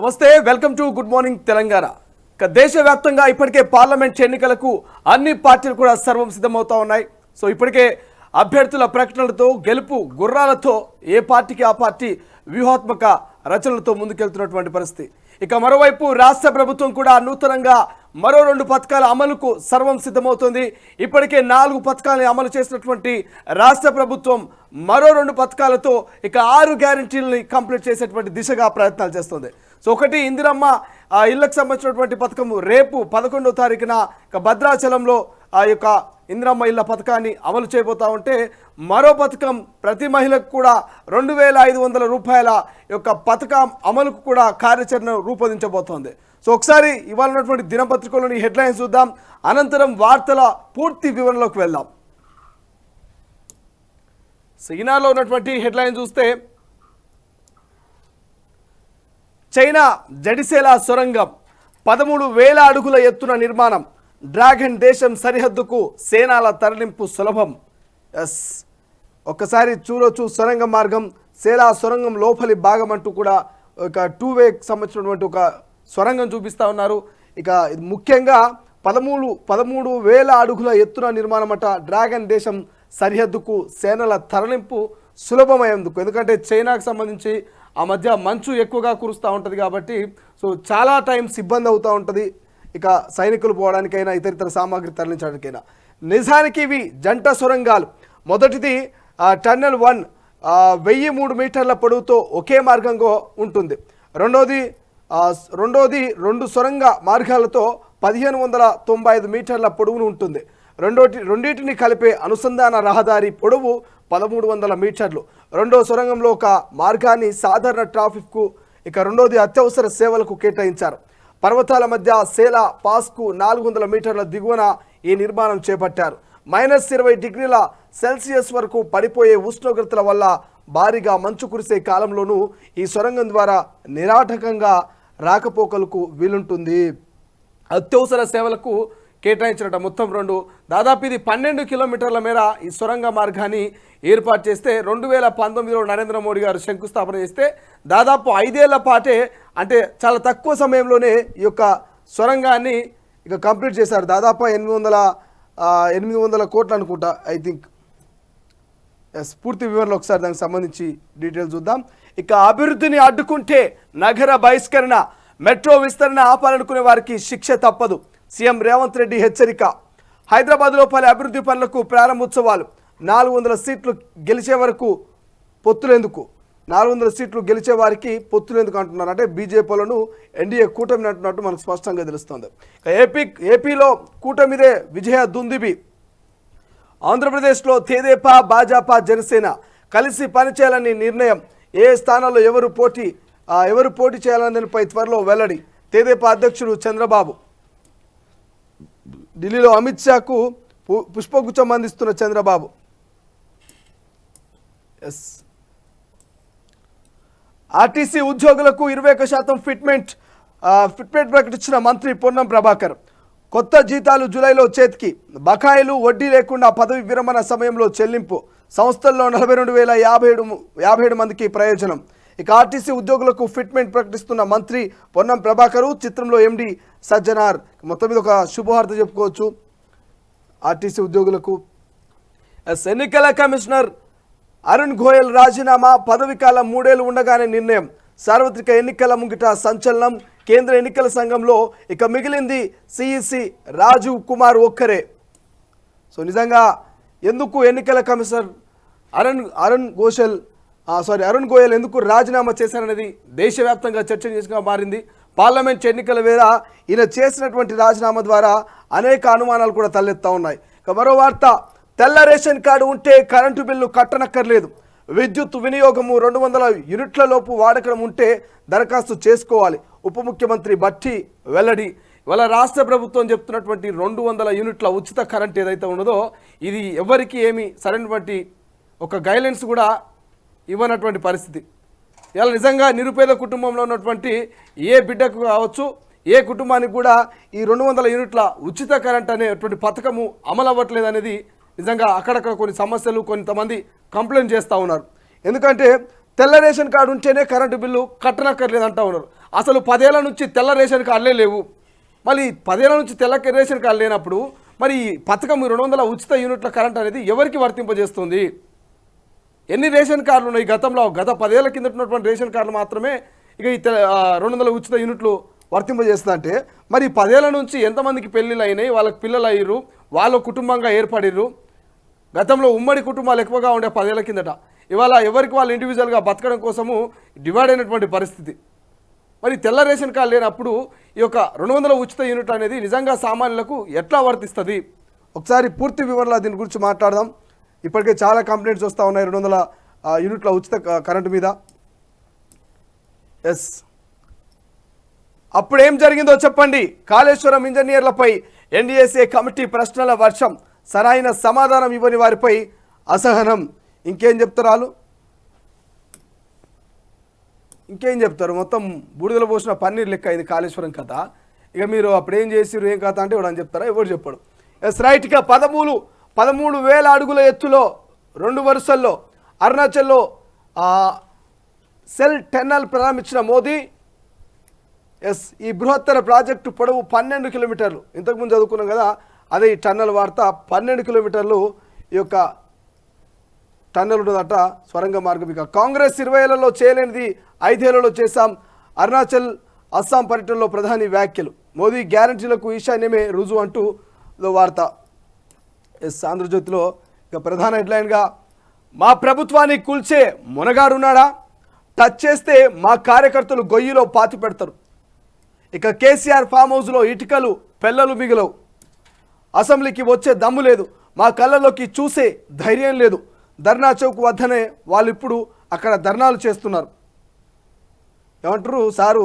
నమస్తే, welcome to good morning Telangana. దేశవ్యాప్తంగా ఇప్పటికే పార్లమెంట్ ఎన్నికలకు అన్ని పార్టీలు కూడా సర్వం సిద్ధమవుతా ఉన్నాయి. సో ఇప్పటికే అభ్యర్థుల ప్రకటనలతో గెలుపు గుర్రాలతో ఏ పార్టీకి ఆ పార్టీ వ్యూహాత్మక రచనలతో ముందుకెళ్తున్నటువంటి పరిస్థితి. ఇక మరోవైపు రాష్ట్ర ప్రభుత్వం కూడా నూతనంగా మరో 2 పథకాల అమలుకు సర్వం సిద్ధమవుతుంది. ఇప్పటికే 4 పథకాలను అమలు చేసినటువంటి రాష్ట్ర ప్రభుత్వం మరో 2 పథకాలతో ఇక 6 గ్యారెంటీలని కంప్లీట్ చేసేటువంటి దిశగా ప్రయత్నాలు చేస్తుంది. సో ఒకటి ఇందిరమ్మ ఇళ్లకు సంబంధించినటువంటి పథకం రేపు 11వ తారీఖున ఇక భద్రాచలంలో ఆ యొక్క ఇందిరమ్మ ఇళ్ల పథకాన్ని అమలు చేయబోతా ఉంటే, మరో పథకం ప్రతి మహిళకు కూడా 2500 రూపాయల యొక్క పథకం అమలుకు కూడా కార్యాచరణ రూపొందించబోతోంది. సో ఒకసారి ఇవాళ ఉన్నటువంటి దినపత్రికలోని హెడ్లైన్స్ చూద్దాం, అనంతరం వార్తల పూర్తి వివరణలోకి వెళ్దాం. సో ఈనాడులో ఉన్నటువంటి హెడ్లైన్ చూస్తే, చైనా జడిసేలా సొరంగం 13,000 అడుగుల ఎత్తున నిర్మాణం, డ్రాగన్ దేశం సరిహద్దుకు సేనాల తరలింపు సులభం. ఒక్కసారి చూడొచ్చు, సొరంగ మార్గం సేలా సొరంగం లోపలి భాగం అంటూ కూడా ఒక 2-వే సంబంధించినటువంటి ఒక సొరంగం చూపిస్తూ ఉన్నారు. ఇక ఇది ముఖ్యంగా 13,000 అడుగుల ఎత్తున నిర్మాణం అట. డ్రాగన్ దేశం సరిహద్దుకు సేనల తరలింపు సులభమయ్యేందుకు, ఎందుకంటే చైనాకు సంబంధించి ఆ మధ్య మంచు ఎక్కువగా కురుస్తూ ఉంటుంది కాబట్టి సో చాలా టైమ్స్ ఇబ్బంది అవుతూ ఉంటుంది, ఇక సైనికులు పోవడానికైనా ఇతర సామాగ్రి తరలించడానికైనా. నిజానికి ఇవి జంట సొరంగాలు. మొదటిది టన్నెల్ 1 1003 మీటర్ల పొడవుతో ఒకే మార్గంగా ఉంటుంది. రెండోది 2 సొరంగ మార్గాలతో 1595 మీటర్ల పొడవును ఉంటుంది. రెండింటిని కలిపే అనుసంధాన రహదారి పొడవు 1300 మీటర్లు. రెండో సొరంగంలో ఒక మార్గాన్ని సాధారణ ట్రాఫిక్కు, ఇక రెండోది అత్యవసర సేవలకు కేటాయించారు. పర్వతాల మధ్య సేలా పాస్కు 400 మీటర్ల దిగువన ఈ నిర్మాణం చేపట్టారు. -20 డిగ్రీల సెల్సియస్ వరకు పడిపోయే ఉష్ణోగ్రతల వల్ల భారీగా మంచు కురిసే కాలంలోనూ ఈ సొరంగం ద్వారా నిరాటకంగా రాకపోకలకు వీలుంటుంది. అత్యవసర సేవలకు కేటాయించినట మొత్తం 2, దాదాపు ఇది 12 కిలోమీటర్ల మేర ఈ సొరంగ మార్గాన్ని ఏర్పాటు చేస్తే 2019లో నరేంద్ర మోడీ గారు శంకుస్థాపన చేస్తే దాదాపు 5 ఏళ్ల పాటే, అంటే చాలా తక్కువ సమయంలోనే ఈ యొక్క సొరంగాన్ని ఇక కంప్లీట్ చేశారు. దాదాపు 800 కోట్లు అనుకుంటా, ఐ థింక్. పూర్తి వివరాలు ఒకసారి దానికి సంబంధించి డీటెయిల్స్ చూద్దాం. ఇక అభివృద్ధిని అడ్డుకుంటే నగర బహిష్కరణ, మెట్రో విస్తరణ ఆపాలనుకునే వారికి శిక్ష తప్పదు, సీఎం రేవంత్ రెడ్డి హెచ్చరిక. హైదరాబాద్లో పలు అభివృద్ధి పనులకు ప్రారంభోత్సవాలు. 400 సీట్లు గెలిచే వరకు పొత్తులేందుకు, 400 సీట్లు గెలిచే వారికి పొత్తులేందుకు అంటున్నారు. అంటే బీజేపీలను ఎన్డీఏ కూటమిని అంటున్నట్టు మనకు స్పష్టంగా తెలుస్తుంది. ఏపీలో కూటమిదే విజయ దుందుబి. ఆంధ్రప్రదేశ్లో తెదేపా, భాజపా, జనసేన కలిసి పనిచేయాలని నిర్ణయం. ఏ స్థానాల్లో ఎవరు పోటీ చేయాలనే దానిపై త్వరలో వెల్లడి. తెదేపా అధ్యక్షుడు చంద్రబాబు ఢిల్లీలో అమిత్ షాకు పుష్పగుచ్చం అందిస్తున్న చంద్రబాబు. ఆర్టీసీ ఉద్యోగులకు 21% ఫిట్మెంట్ ప్రకటించిన మంత్రి పొన్నం ప్రభాకర్. కొత్త జీతాలు జూలైలో చేతికి, బకాయిలు వడ్డీ లేకుండా పదవి విరమణ సమయంలో చెల్లింపు. సంస్థల్లో 42,057 మందికి ప్రయోజనం. ఇక ఆర్టీసీ ఉద్యోగులకు ఫిట్మెంట్ ప్రకటిస్తున్న మంత్రి పొన్నం ప్రభాకరు, చిత్రంలో ఎండి సజ్జనార్. మొత్తం మీద ఒక శుభవార్త చెప్పుకోవచ్చు ఆర్టీసీ ఉద్యోగులకు. ఎన్నికల కమిషనర్ అరుణ్ గోయల్ రాజీనామా, పదవి కాలం 3 ఏళ్లు ఉండగానే నిర్ణయం. సార్వత్రిక ఎన్నికల ముంగిట సంచలనం. కేంద్ర ఎన్నికల సంఘంలో ఇక మిగిలింది సిఈసి రాజీవ్ కుమార్ ఒక్కరే. సో నిజంగా ఎందుకు ఎన్నికల కమిషనర్ అరుణ్ గోయల్ ఎందుకు రాజీనామా చేశారనేది దేశవ్యాప్తంగా చర్చనీయాంశంగా మారింది. పార్లమెంట్ ఎన్నికల వేళ ఈయన చేసినటువంటి రాజీనామా ద్వారా అనేక అనుమానాలు కూడా తలెత్తా ఉన్నాయి. ఇక మరో వార్త, తెల్ల రేషన్ కార్డు ఉంటే కరెంటు బిల్లు కట్టనక్కర్లేదు. విద్యుత్ వినియోగము 200 యూనిట్ల లోపు వాడకం ఉంటే దరఖాస్తు చేసుకోవాలి. ఉప ముఖ్యమంత్రి భట్టి వెల్లడి. ఇవాళ రాష్ట్ర ప్రభుత్వం చెప్తున్నటువంటి 200 యూనిట్ల ఉచిత కరెంట్ ఏదైతే ఉన్నదో ఇది ఎవరికి ఏమి సరైనటువంటి ఒక గైడ్లైన్స్ కూడా ఇవ్వనటువంటి పరిస్థితి. ఇలా నిజంగా నిరుపేద కుటుంబంలో ఉన్నటువంటి ఏ బిడ్డకు కావచ్చు, ఏ కుటుంబానికి కూడా ఈ 200 యూనిట్ల ఉచిత కరెంట్ అనేటువంటి పథకము అమలు అవ్వట్లేదు అనేది నిజంగా అక్కడక్కడ కొన్ని సమస్యలు కొంతమంది కంప్లైంట్ చేస్తూ ఉన్నారు. ఎందుకంటే తెల్ల రేషన్ కార్డు ఉంటేనే కరెంటు బిల్లు కట్టనక్కర్లేదు అంటూ ఉన్నారు. అసలు 10 ఏళ్ల నుంచి తెల్ల రేషన్ కార్డులే లేవు. మళ్ళీ 10 ఏళ్ల నుంచి తెల్ల రేషన్ కార్డు లేనప్పుడు మరి ఈ పథకం 200 ఉచిత యూనిట్ల కరెంట్ అనేది ఎవరికి వర్తింపజేస్తుంది? ఎన్ని రేషన్ కార్డులు ఉన్నాయి గతంలో? గత 10 ఏళ్ల కిందట ఉన్నటువంటి రేషన్ కార్డులు మాత్రమే ఇక ఈ 200 ఉచిత యూనిట్లు వర్తింపజేస్తా అంటే మరి 10 ఏళ్ల నుంచి ఎంతమందికి పెళ్ళిళ్ళు అయినాయి, వాళ్ళకి పిల్లలు అయ్యారు, వాళ్ళ కుటుంబంగా ఏర్పడిర్రు? గతంలో ఉమ్మడి కుటుంబాలు ఎక్కువగా ఉండే 10 ఏళ్ల కిందట. ఇవాళ ఎవరికి వాళ్ళు ఇండివిజువల్గా బతకడం కోసము డివైడ్ అయినటువంటి పరిస్థితి. మరి తెల్ల రేషన్ కార్డు లేనప్పుడు ఈ యొక్క 200 ఉచిత యూనిట్ అనేది నిజంగా సామాన్యులకు ఎట్లా వర్తిస్తుంది? ఒకసారి పూర్తి వివరాలు దీని గురించి మాట్లాడదాం. ఇప్పటికే చాలా కంప్లైంట్స్ వస్తూ ఉన్నాయి 200 యూనిట్ల ఉచిత కరెంటు మీద. ఎస్, అప్పుడు ఏం జరిగిందో చెప్పండి. కాళేశ్వరం ఇంజనీర్లపై ఎన్డీఎస్ఏ కమిటీ ప్రశ్నల వర్షం, సరైన సమాధానం ఇవ్వని వారిపై అసహనం. ఇంకేం చెప్తారు వాళ్ళు? ఇంకేం చెప్తారు? మొత్తం బూడిదలో పోసిన పన్నీర్ లెక్క అయింది కాళేశ్వరం కథ. ఇక మీరు అప్పుడు ఏం చేసిరు, ఏం కథ అంటే ఎవడని చెప్తారా? ఎవరు చెప్పాడు? Yes right. ఇక 13,000 అడుగుల ఎత్తులో 2 వరుసల్లో అరుణాచల్లో సెల్ టన్నల్ ప్రారంభించిన మోదీ. ఎస్, ఈ బృహత్తర ప్రాజెక్టు పొడవు 12 కిలోమీటర్లు. ఇంతకుముందు చదువుకున్నాం కదా, అదే ఈ టన్నల్ వార్త. 12 కిలోమీటర్లు ఈ యొక్క టన్నల్ ఉన్నదట, స్వరంగ మార్గం. ఇక కాంగ్రెస్ 20 ఏళ్లలో చేయలేనిది 5 ఏళ్లలో చేశాం. అరుణాచల్ అస్సాం పర్యటనలో ప్రధాని వ్యాఖ్యలు. మోదీ గ్యారంటీలకు ఈశాన్యమే రుజువు అంటూ వార్త. ఎస్, ఆంధ్రజ్యోతిలో ఇక ప్రధాన హెడ్లైన్గా మా ప్రభుత్వాన్ని కూల్చే మునగాడున్నాడా, టచ్ చేస్తే మా కార్యకర్తలు గొయ్యిలో పాతి పెడతారు. ఇక కేసీఆర్ ఫామ్ హౌస్లో ఇటుకలు పెళ్ళలు మిగిలవు. అసెంబ్లీకి వచ్చే దమ్ము లేదు, మా కళ్ళలోకి చూసే ధైర్యం లేదు. ధర్నా చౌక్ వద్దనే వాళ్ళు ఇప్పుడు అక్కడ ధర్నాలు చేస్తున్నారు. ఏమంటారు సారు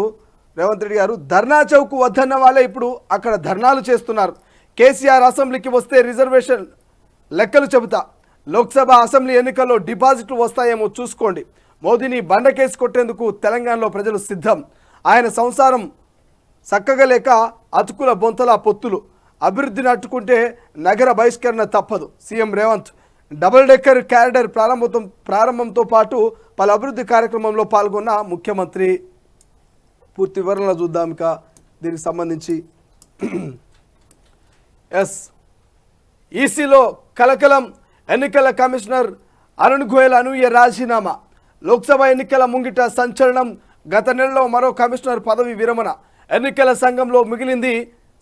రేవంత్ రెడ్డి గారు? ధర్నా చౌక్ వద్దన్న వాళ్ళే ఇప్పుడు అక్కడ ధర్నాలు చేస్తున్నారు. కేసీఆర్ అసెంబ్లీకి వస్తే రిజర్వేషన్ లెక్కలు చెబుతా, లోక్సభ అసెంబ్లీ ఎన్నికల్లో డిపాజిట్లు వస్తాయేమో చూసుకోండి. మోదీని బండకేసి కొట్టేందుకు తెలంగాణలో ప్రజలు సిద్ధం. ఆయన సంసారం చక్కగా లేక అతుకుల బొంతల పొత్తులు. అభివృద్ధిని అట్టుకుంటే నగర బహిష్కరణ తప్పదు. CM Revanth double decker corridor ప్రారంభంతో పాటు పలు అభివృద్ధి కార్యక్రమంలో పాల్గొన్న ముఖ్యమంత్రి. పూర్తి వివరణలు చూద్దాం ఇక దీనికి సంబంధించి. ఎస్, ఈసీలో కలకలం. ఎన్నికల కమిషనర్ అరుణ్ గోయల్ అనూహ్య రాజీనామా. లోక్సభ ఎన్నికల ముంగిట సంచలనం. గత నెలలో మరో కమిషనర్ పదవి విరమణ. ఎన్నికల సంఘంలో మిగిలింది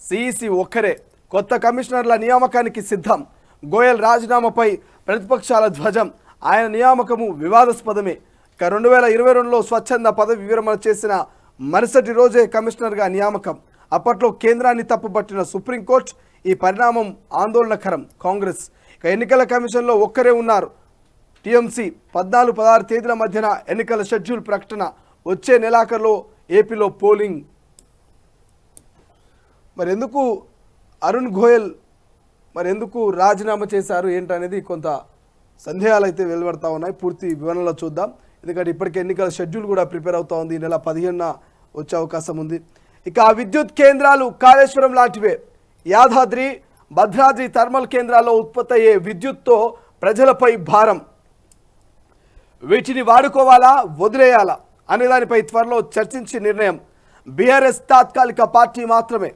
సిఈసి ఒక్కరే. కొత్త కమిషనర్ల నియామకానికి సిద్ధం. గోయల్ రాజీనామాపై ప్రతిపక్షాల ధ్వజం. ఆయన నియామకము వివాదాస్పదమే. ఇక 2022లో స్వచ్ఛంద పదవి విరమణ చేసిన మరుసటి రోజే కమిషనర్గా నియామకం. అప్పట్లో కేంద్రాన్ని తప్పుపట్టిన సుప్రీంకోర్టు. ఈ పరిణామం ఆందోళనకరం. కాంగ్రెస్ ఇక ఎన్నికల కమిషన్లో ఒక్కరే ఉన్నారు. టీఎంసీ 14-16 తేదీల మధ్యన ఎన్నికల షెడ్యూల్ ప్రకటన. వచ్చే నెలాఖరులో ఏపీలో పోలింగ్. మరి ఎందుకు అరుణ్ గోయల్ ఎందుకు రాజీనామా చేశారు ఏంటనేది కొంత సందేహాలు అయితే వెలువడతా ఉన్నాయి. పూర్తి వివరణలో చూద్దాం. ఎందుకంటే ఇప్పటికే ఎన్నికల షెడ్యూల్ కూడా ప్రిపేర్ అవుతా ఉంది. ఈ నెల 15న వచ్చే అవకాశం ఉంది. ఇక ఆ విద్యుత్ కేంద్రాలు కాళేశ్వరం లాంటివే. యాదాద్రి భద్రాద్రి థర్మల్ కేంద్రాల్లో ఉత్పత్తి అయ్యే విద్యుత్తో ప్రజలపై భారం. వీటిని వాడుకోవాలా వదిలేయాలా అనే దానిపై త్వరలో చర్చించి నిర్ణయం. బీఆర్ఎస్ తాత్కాలిక పార్టీ మాత్రమే.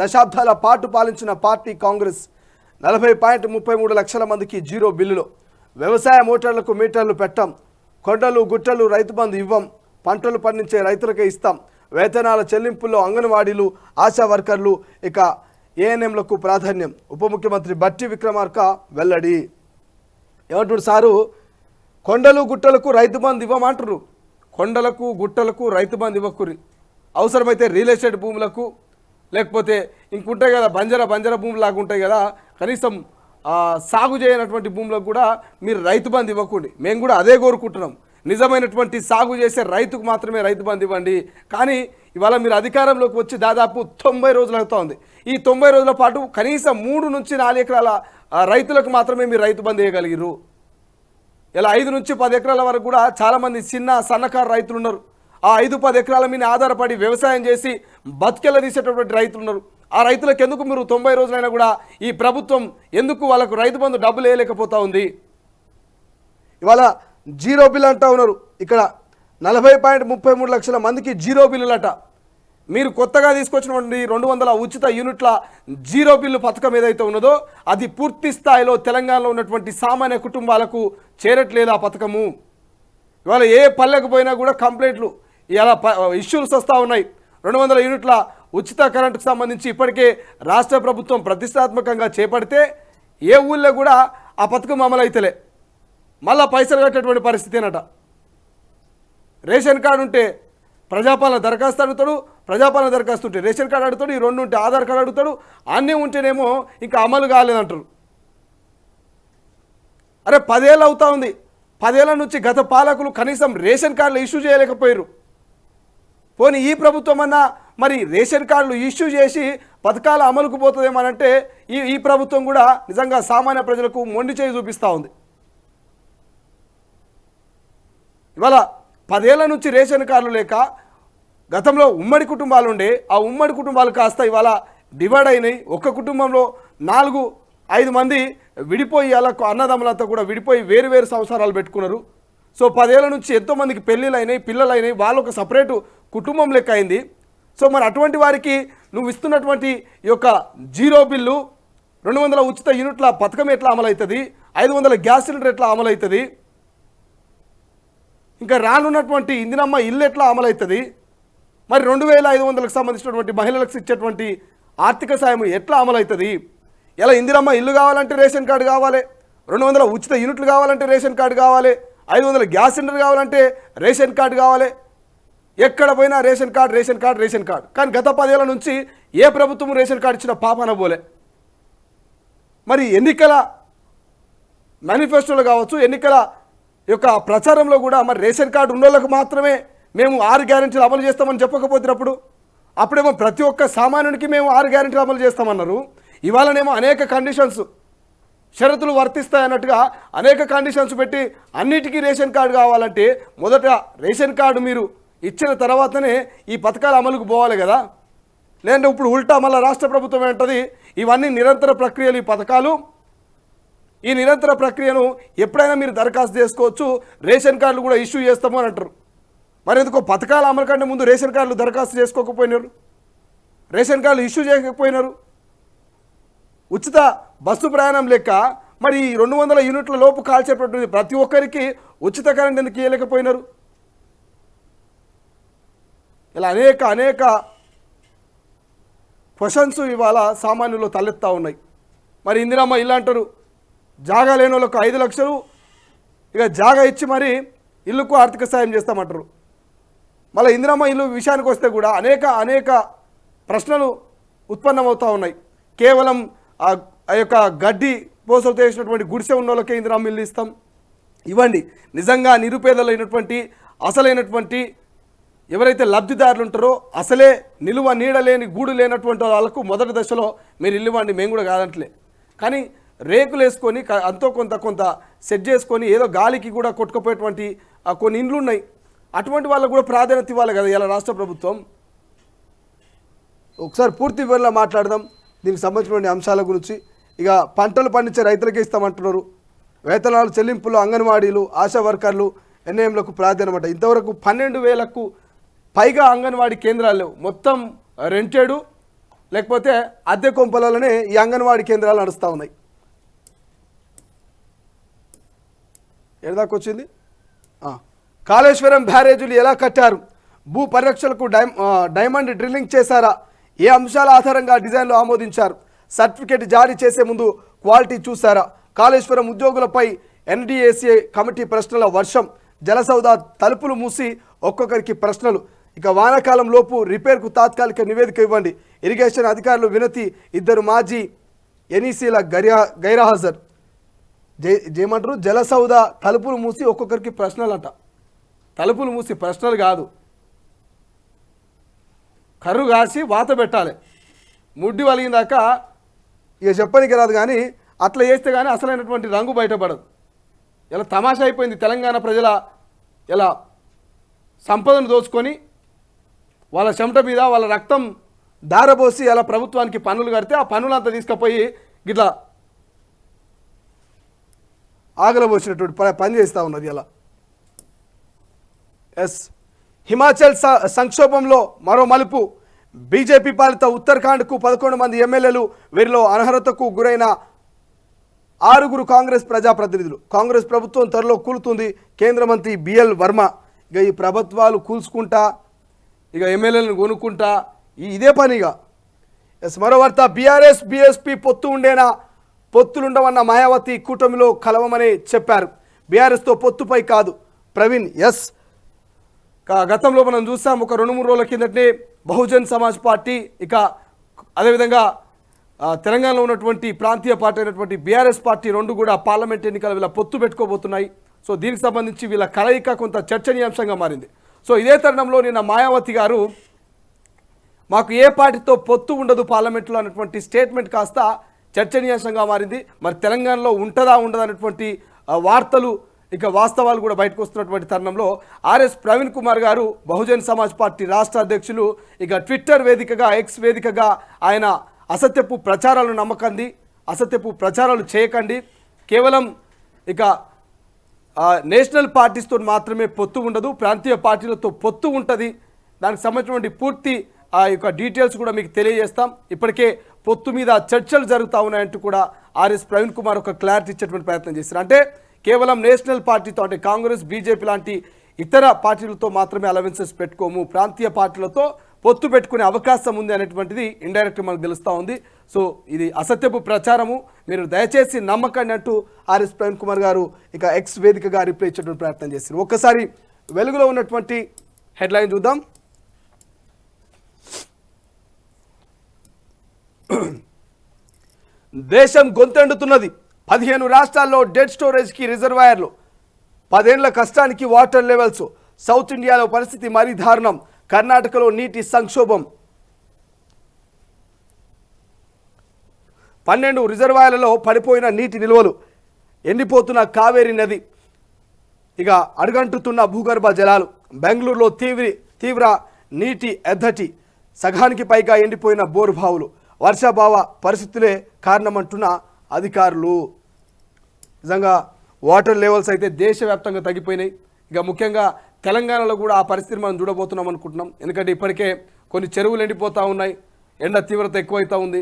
దశాబ్దాల పాటు పాలించిన పార్టీ కాంగ్రెస్. 40.33 లక్షల మందికి జీరో బిల్లులు. వ్యవసాయ మోటార్లకు మీటర్లు పెట్టాం. కొండలు గుట్టలు రైతు బంధు ఇవ్వం. పంటలు పండించే రైతులకే ఇస్తాం. వేతనాల చెల్లింపుల్లో అంగన్వాడీలు, ఆశా వర్కర్లు, ఇక ఏఎన్ఎంలకు ప్రాధాన్యం. ఉప ముఖ్యమంత్రి బట్టి విక్రమార్క వెల్లడి. ఏమంటారు సారు? కొండలు గుట్టలకు రైతు బంధు ఇవ్వమంటారు. కొండలకు గుట్టలకు రైతు బంధు ఇవ్వకురి. అవసరమైతే రియల్ ఎస్టేట్ భూములకు, లేకపోతే ఇంకుంటాయి కదా బంజర భూములు లాగా ఉంటాయి కదా, కనీసం సాగు చేయనటువంటి భూములకు కూడా మీరు రైతు బంధు ఇవ్వకండి. మేము కూడా అదే కోరుకుంటున్నాం. నిజమైనటువంటి సాగు చేసే రైతుకు మాత్రమే రైతు బంధు ఇవ్వండి. కానీ ఇవాళ మీరు అధికారంలోకి వచ్చి దాదాపు 90 రోజులు అవుతా ఉంది. ఈ 90 రోజుల పాటు కనీసం 3 నుంచి 4 ఎకరాల రైతులకు మాత్రమే మీరు రైతు బంధు ఇవ్వగలిగారు. ఇలా 5 నుంచి 10 ఎకరాల వరకు కూడా చాలామంది సన్నకారు రైతులు ఉన్నారు. ఆ 5-10 ఎకరాల మీద ఆధారపడి వ్యవసాయం చేసి బతికెళ్ళ తీసేటటువంటి రైతులు ఉన్నారు. ఆ రైతులకు ఎందుకు మీరు 90 రోజులైనా కూడా ఈ ప్రభుత్వం ఎందుకు వాళ్ళకు రైతు బంధు డబ్బులు వేయలేకపోతా ఉంది? ఇవాళ జీరో బిల్ అంటా ఉన్నారు. ఇక్కడ 40.33 లక్షల మందికి జీరో బిల్లులట. మీరు కొత్తగా తీసుకొచ్చినటువంటి 200 ఉచిత యూనిట్ల జీరో బిల్లు పథకం ఏదైతే ఉన్నదో అది పూర్తి స్థాయిలో తెలంగాణలో ఉన్నటువంటి సామాన్య కుటుంబాలకు చేరట్లేదు ఆ పథకము. ఇవాళ ఏ పల్లెకు పోయినా కూడా కంప్లైంట్లు ఇలా ఇష్యూస్ వస్తూ ఉన్నాయి. 200 యూనిట్ల ఉచిత కరెంటుకు సంబంధించి ఇప్పటికే రాష్ట్ర ప్రభుత్వం ప్రతిష్టాత్మకంగా చేపడితే ఏ ఊళ్ళో కూడా ఆ పథకం అమలు అయితలే. మళ్ళీ పైసలు కట్టేటువంటి పరిస్థితేనట. రేషన్ కార్డు ఉంటే ప్రజాపాలన దరఖాస్తు అడుగుతాడు, ప్రజాపాలన దరఖాస్తు ఉంటే రేషన్ కార్డు అడుగుతాడు, ఈ రెండు ఉంటే ఆధార్ కార్డు అడుగుతాడు, అన్నీ ఉంటేనేమో ఇంకా అమలు కాలేదంటారు. అరే 10 ఏళ్ళు అవుతా ఉంది. 10 ఏళ్ల నుంచి గత పాలకులు కనీసం రేషన్ కార్డులు ఇష్యూ చేయలేకపోయారు. పోనీ ఈ ప్రభుత్వం అన్నా మరి రేషన్ కార్డులు ఇష్యూ చేసి పథకాల అమలుకు పోతుందేమనంటే ఈ ప్రభుత్వం కూడా నిజంగా సామాన్య ప్రజలకు మొండి చేయి చూపిస్తూ ఉంది. ఇవాళ 10 ఏళ్ల నుంచి రేషన్ కార్డులు లేక గతంలో ఉమ్మడి కుటుంబాలు ఉండే ఆ ఉమ్మడి కుటుంబాలు కాస్త ఇవాళ డివైడ్ అయినాయి. ఒక్క కుటుంబంలో 4-5 మంది విడిపోయి అలా అన్నదమ్ములంతా కూడా విడిపోయి వేరు వేరు సంసారాలు పెట్టుకున్నారు. సో 10 ఏళ్ల నుంచి ఎంతోమందికి పెళ్ళిళ్ళు అయినాయి, పిల్లలు అయినాయి, వాళ్ళు ఒక సపరేటు కుటుంబం లెక్క అయింది. సో మరి అటువంటి వారికి నువ్వు ఇస్తున్నటువంటి ఈ యొక్క జీరో బిల్లు 200 ఉచిత యూనిట్ల పథకం ఎట్లా అమలవుతుంది, 500 గ్యాస్ సిలిండర్ ఎట్లా అమలవుతుంది, ఇంకా రానున్నటువంటి ఇందిరమ్మ ఇల్లు ఎట్లా అమలవుతుంది, మరి 2500కు సంబంధించినటువంటి మహిళలకు ఇచ్చేటువంటి ఆర్థిక సాయం ఎట్లా అమలవుతుంది, ఇలా ఇందిరమ్మ ఇల్లు కావాలంటే రేషన్ కార్డు కావాలి, 200 ఉచిత యూనిట్లు కావాలంటే రేషన్ కార్డు కావాలి, 500 గ్యాస్ సిలిండర్ కావాలంటే రేషన్ కార్డు కావాలి. ఎక్కడ పోయినా ration card ration card ration card. కానీ గత 10 ఏళ్ల నుంచి ఏ ప్రభుత్వం రేషన్ కార్డు ఇచ్చిన పాపన పోలే. మరి ఎన్నికల మేనిఫెస్టోలో కావచ్చు, ఎన్నికల యొక్క ప్రచారంలో కూడా మరి రేషన్ కార్డు ఉన్నోళ్ళకు మాత్రమే మేము 6 గ్యారెంటీలు అమలు చేస్తామని చెప్పకపోతున్నప్పుడు అప్పుడేమో ప్రతి ఒక్క సామాన్యునికి మేము 6 గ్యారెంటీలు అమలు చేస్తామన్నారు. ఇవాళనేమో అనేక కండిషన్స్ షరతులు వర్తిస్తాయన్నట్టుగా అనేక కండిషన్స్ పెట్టి అన్నిటికీ రేషన్ కార్డు కావాలంటే మొదట రేషన్ కార్డు మీరు ఇచ్చిన తర్వాతనే ఈ పథకాలు అమలుకు పోవాలి కదా. లేదంటే ఇప్పుడు ఉల్టా మళ్ళీ రాష్ట్ర ప్రభుత్వం ఏంటది ఇవన్నీ నిరంతర ప్రక్రియలు, ఈ పథకాలు ఈ నిరంతర ప్రక్రియను ఎప్పుడైనా మీరు దరఖాస్తు చేసుకోవచ్చు, రేషన్ కార్డులు కూడా ఇష్యూ చేస్తాము అని అంటారు. మరి ఎందుకో పథకాల అమలు కంటే ముందు రేషన్ కార్డులు దరఖాస్తు చేసుకోకపోయినారు, రేషన్ కార్డులు ఇష్యూ చేయకపోయినారు. ఉచిత బస్సు ప్రయాణం లెక్క మరి 200 యూనిట్ల లోపు కాల్చేటటువంటి ప్రతి ఒక్కరికి ఉచిత కరెంట్ ఎందుకు ఇవ్వలేకపోయినారు. ఇలా అనేక క్వశ్చన్స్ ఇవాళ సామాన్యులు తలెత్తా ఉన్నాయి. మరి ఇందిరమ్మ ఇల్లు అంటారు, జాగా లేని వాళ్ళకు 5 లక్షలు ఇక జాగా ఇచ్చి మరి ఇల్లుకు ఆర్థిక సాయం చేస్తామంటారు. మళ్ళీ ఇందిరమ్మ ఇల్లు విషయానికి వస్తే కూడా అనేక ప్రశ్నలు ఉత్పన్నమవుతూ ఉన్నాయి. కేవలం ఆ యొక్క గడ్డి పోసలు చేసినటువంటి గుడిసె ఉన్న వాళ్ళకే ఇందిరమ్మ ఇల్లు ఇస్తాం, ఇవ్వండి. నిజంగా నిరుపేదలైనటువంటి అసలైనటువంటి ఎవరైతే లబ్ధిదారులు ఉంటారో అసలే నిలువ నీడలేని గూడు లేనటువంటి వాళ్ళకు మొదటి దశలో మీరు ఇల్లు ఇవ్వండి, మేము కూడా కాదంటలే. కానీ రేకులు వేసుకొని అంతో కొంత సెట్ చేసుకొని ఏదో గాలికి కూడా కొట్టుకుపోయేటువంటి కొన్ని ఇండ్లు ఉన్నాయి. అటువంటి వాళ్ళకు కూడా ప్రాధాన్యత ఇవ్వాలి కదా ఇలా రాష్ట్ర ప్రభుత్వం. ఒకసారి పూర్తి వివరంలో మాట్లాడదాం దీనికి సంబంధించినటువంటి అంశాల గురించి. ఇక పంటలు పండించే రైతులకే ఇస్తామంటున్నారు. వేతనాలు చెల్లింపులు అంగన్వాడీలు, ఆశా వర్కర్లు, ఎన్ఏఎంలకు ప్రాధాన్యమట. ఇంతవరకు 12,000కు పైగా అంగన్వాడీ కేంద్రాలు లేవు. మొత్తం రెంటెడు లేకపోతే అద్దె కొంపలలోనే ఈ అంగన్వాడీ కేంద్రాలు నడుస్తూ ఉన్నాయి. ఎడదాకొచ్చింది కాళేశ్వరం బ్యారేజీలు ఎలా కట్టారు, భూ పరిరక్షణకు డైమండ్ డ్రిల్లింగ్ చేశారా, ఏ అంశాల ఆధారంగా డిజైన్లు ఆమోదించారు, సర్టిఫికేట్ జారీ చేసే ముందు క్వాలిటీ చూసారా, కాళేశ్వరం ఉద్యోగులపై ఎన్డీఏసీ కమిటీ ప్రశ్నల వర్షం, జలసౌధ తలుపులు మూసి ఒక్కొక్కరికి ప్రశ్నలు, ఇక వానాకాలం లోపు రిపేర్కు తాత్కాలిక నివేదిక ఇవ్వండి, ఇరిగేషన్ అధికారులు వినతి, 2 మాజీ ఎన్ఈసీల గైర్హాజరు. ఏమంటారు, జలసౌధ తలుపులు మూసి ఒక్కొక్కరికి ప్రశ్నలు అంట. తలుపులు మూసి ప్రశ్నలు కాదు, కర్రు కాసి వాత పెట్టాలి. ముడ్డి వలిగిందాక ఇక చెప్పనికి రాదు, కానీ అట్లా చేస్తే కానీ అసలైనటువంటి రంగు బయటపడదు. ఇలా తమాషా అయిపోయింది. తెలంగాణ ప్రజల ఇలా సంపదను దోచుకొని వాళ్ళ చెమట మీద వాళ్ళ రక్తం దారబోసి అలా ప్రభుత్వానికి పన్నులు కడితే ఆ పన్నులంతా తీసుకుపోయి గిట్లా ఆగలబోసినటువంటి పని చేస్తూ ఉన్నది. ఇలా ఎస్ హిమాచల్ సంక్షోభంలో మరో మలుపు. బీజేపీ పాలిత ఉత్తరాఖండ్కు 11 మంది ఎమ్మెల్యేలు, వీరిలో అనర్హతకు గురైన 6 కాంగ్రెస్ ప్రజాప్రతినిధులు. కాంగ్రెస్ ప్రభుత్వం త్వరలో కూలుతుంది. కేంద్ర మంత్రి బిఎల్ వర్మ. ఇక ఈ ప్రభుత్వాలు కూల్చుకుంటా, ఇక ఎమ్మెల్యేలను కొనుక్కుంటా, ఇదే పనిగా. ఎస్ మరో వార్త, బీఆర్ఎస్ బీఎస్పీ పొత్తు ఉండేనా? పొత్తులుండవన్న మాయావతి కూటమిలో కలవమని చెప్పారు. బీఆర్ఎస్తో పొత్తుపై కాదు ప్రవీణ్. ఎస్ గతంలో మనం చూసాం, ఒక 2-3 రోజుల కిందటే బహుజన్ సమాజ్ పార్టీ, ఇక అదేవిధంగా తెలంగాణలో ఉన్నటువంటి ప్రాంతీయ పార్టీ అయినటువంటి బీఆర్ఎస్ పార్టీ రెండు కూడా పార్లమెంట్ ఎన్నికల వీళ్ళ పొత్తు పెట్టుకోబోతున్నాయి. సో దీనికి సంబంధించి వీళ్ళ కలయిక కొంత చర్చనీయాంశంగా మారింది. సో ఇదే తరుణంలో నిన్న మాయావతి గారు మాకు ఏ పార్టీతో పొత్తు ఉండదు పార్లమెంట్లో అన్నటువంటి స్టేట్మెంట్ కాస్త చర్చనీయాంశంగా మారింది. మరి తెలంగాణలో ఉంటుందా ఉండదా అనేటువంటి వార్తలు, ఇక వాస్తవాలు కూడా బయటకు వస్తున్నటువంటి తరుణంలో ఆర్ఎస్ ప్రవీణ్ కుమార్ గారు, బహుజన్ సమాజ్ పార్టీ రాష్ట్ర అధ్యక్షులు, ఇక ట్విట్టర్ వేదికగా, ఎక్స్ వేదికగా ఆయన అసత్యపు ప్రచారాలను నమ్మకండి, అసత్యపు ప్రచారాలు చేయకండి, కేవలం ఇక నేషనల్ పార్టీస్తో మాత్రమే పొత్తు ఉండదు, ప్రాంతీయ పార్టీలతో పొత్తు ఉంటుంది, దానికి సంబంధించినటువంటి పూర్తి ఆ యొక్క డీటెయిల్స్ కూడా మీకు తెలియజేస్తాం. ఇప్పటికే పొత్తు మీద చర్చలు జరుగుతూ ఉన్నాయంటూ కూడా ఆర్ఎస్ ప్రవీణ్ కుమార్ ఒక క్లారిటీ ఇచ్చేటువంటి ప్రయత్నం చేశారు. అంటే కేవలం నేషనల్ పార్టీతో, అంటే కాంగ్రెస్ బీజేపీ లాంటి ఇతర పార్టీలతో మాత్రమే అలవెన్సెస్ పెట్టుకోము, ప్రాంతీయ పార్టీలతో పొత్తు పెట్టుకునే అవకాశం ఉంది అనేటువంటిది ఇండైరెక్ట్ మనకు తెలుస్తూ ఉంది. సో ఇది అసత్యపు ప్రచారము, మీరు దయచేసి నమ్మకండి అంటూ ఆర్ఎస్ ప్రవీణ్ కుమార్ గారు ఇక ఎక్స్ వేదికగా రిప్లై ఇచ్చేటువంటి ప్రయత్నం చేశారు. ఒక్కసారి వెలుగులో ఉన్నటువంటి హెడ్లైన్ చూద్దాం. దేశం గొంతెండుతున్నది, 15 రాష్ట్రాల్లో డెడ్ స్టోరేజ్కి రిజర్వాయర్లు, 10 ఏళ్ల కష్టానికి వాటర్ లెవెల్స్. సౌత్ ఇండియాలో పరిస్థితి మరీ దారుణం, కర్ణాటకలో నీటి సంక్షోభం. 12 రిజర్వాయర్లలో పడిపోయిన నీటి నిల్వలు, ఎండిపోతున్న కావేరీ నది, ఇక అడుగంటుతున్న భూగర్భ జలాలు. బెంగళూరులో తీవ్ర నీటి ఎద్దటి, సగానికి పైగా ఎండిపోయిన బోరుబావులు. వర్షాభావ పరిస్థితులే కారణమంటున్న అధికారులు. నిజంగా వాటర్ లెవెల్స్ అయితే దేశవ్యాప్తంగా తగ్గిపోయినాయి. ఇక ముఖ్యంగా తెలంగాణలో కూడా ఆ పరిస్థితిని మనం చూడబోతున్నాం అనుకుంటున్నాం. ఎందుకంటే ఇప్పటికే కొన్ని చెరువులు ఎండిపోతూ ఉన్నాయి, ఎండ తీవ్రత ఎక్కువైతూ ఉంది.